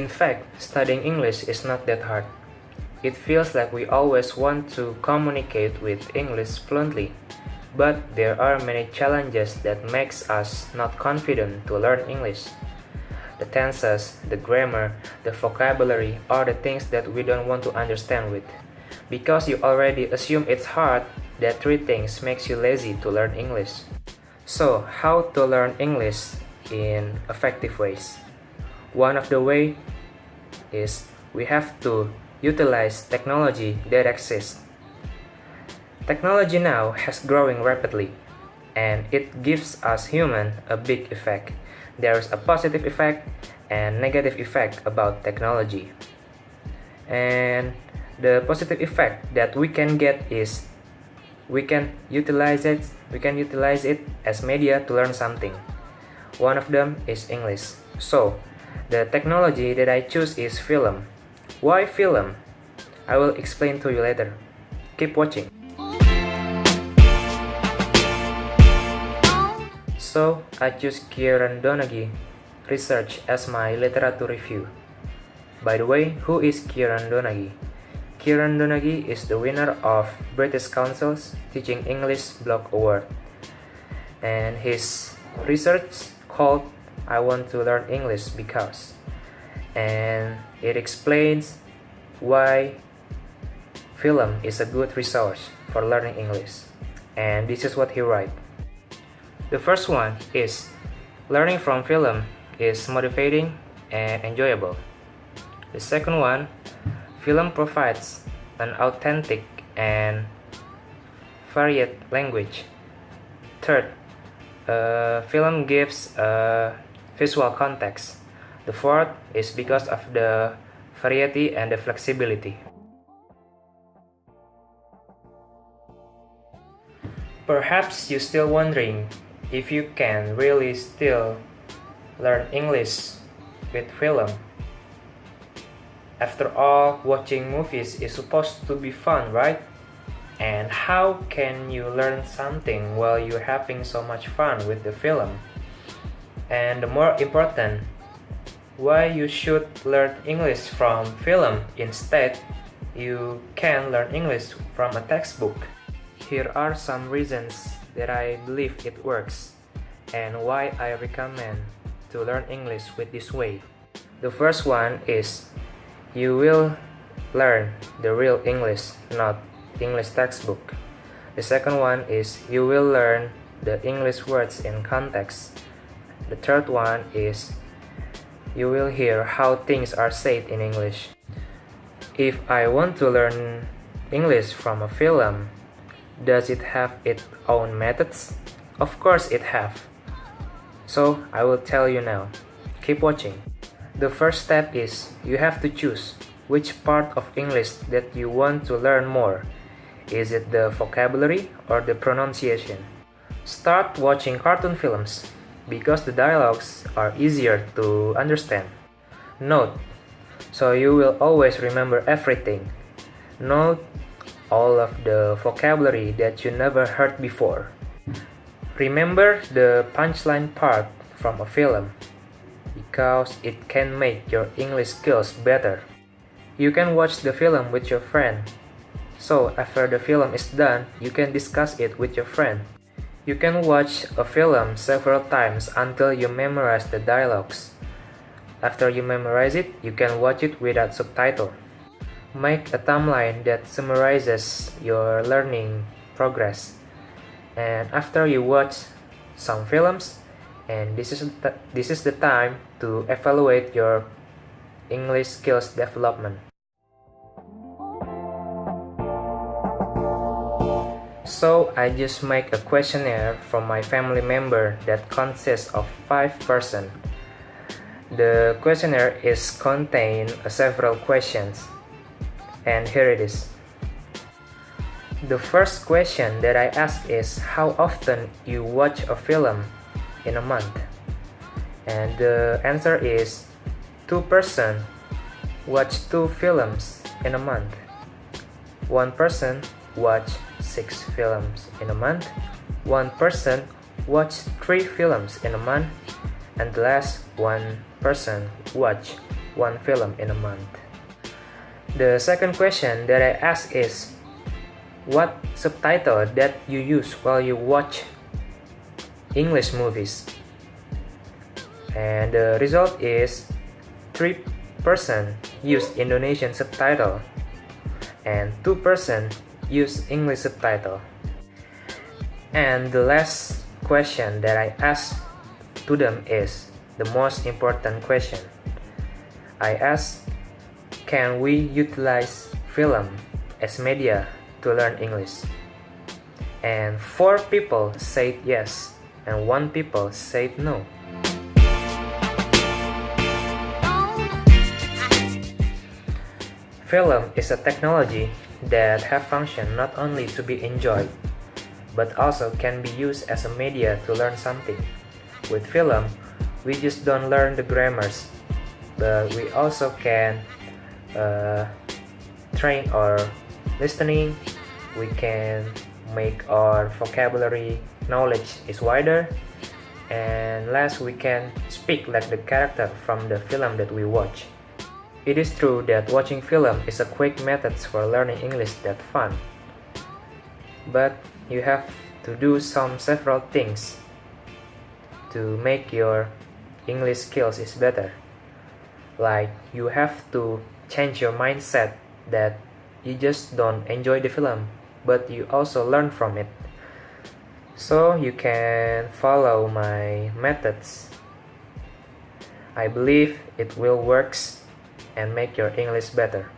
In fact, studying English is not that hard. It feels like we always want to communicate with English fluently, but there are many challenges that makes us not confident to learn English. The tenses, the grammar, the vocabulary are the things that we don't want to understand with. Because you already assume it's hard, that three things makes you lazy to learn English. So, how to learn English in effective ways? One of the way is we have to utilize technology that exists. Technology now has growing rapidly, and it gives us human a big effect. There is a positive effect and negative effect about technology. And the positive effect that we can get is we can utilize it as media to learn something. One of them is English. So, the technology that I choose is film. Why film? I will explain to you later. Keep watching. So, I choose Kieran Donaghy research as my literature review. By the way, who is Kieran Donaghy? Kieran Donaghy is the winner of British Council's Teaching English Blog Award. And his research called I Want to Learn English Because. And it explains why film is a good resource for learning English. And this is what he writes. The first one is learning from film is motivating and enjoyable. The second one, film provides an authentic and varied language. Third, film gives a visual context. The fourth is because of the variety and the flexibility. Perhaps you're still wondering if you can really still learn English with film. After all, watching movies is supposed to be fun, right? And how can you learn something while you're having so much fun with the film? And the more important, why you should learn English from film instead you can learn English from a textbook. Here are some reasons that I believe it works and why I recommend to learn English with this way. The first one is you will learn the real English, not English textbook. The second one is you will learn the English words in context. The third one is you will hear how things are said in English. If I want to learn English from a film, does it have its own methods? Of course it have. So I will tell you now. Keep watching. The first step is you have to choose which part of English that you want to learn more. Is it the vocabulary or the pronunciation? Start watching cartoon films because the dialogues are easier to understand. Note, so you will always remember everything. Note all of the vocabulary that you never heard before. Remember the punchline part from a film because it can make your English skills better. You can watch the film with your friend. So after the film is done, you can discuss it with your friend. You can watch a film several times until you memorize the dialogues. After you memorize it, you can watch it without subtitle. Make a timeline that summarizes your learning progress. And after you watch some films, and this is the time to evaluate your English skills development. So I just make a questionnaire from my family member that consists of 5 persons. The questionnaire is contain several questions, and here it is. The first question that I ask is how often you watch a film in a month, and the answer is 2 persons watch 2 films in a month. 1 person watch 6 films in a month. 1 person watch 3 films in a month, and the last 1 person watch one film in a month. The second question that I ask is, what subtitle that you use while you watch English movies? And the result is 3% use Indonesian subtitle and 2% use English subtitle. And the last question that I ask to them is the most important question. I ask, can we utilize film as media to learn English? And 4 people said yes, and 1 people said no. Film is a technology that have function not only to be enjoyed, but also can be used as a media to learn something. With film, we just don't learn the grammars, but we also can train our listening. We can make our vocabulary knowledge is wider, and last, we can speak like the character from the film that we watch. It is true that watching film is a quick method for learning English that's fun, but you have to do several things to make your English skills is better. Like, you have to change your mindset that you just don't enjoy the film, but you also learn from it. So you can follow my methods. I believe it will work and make your English better.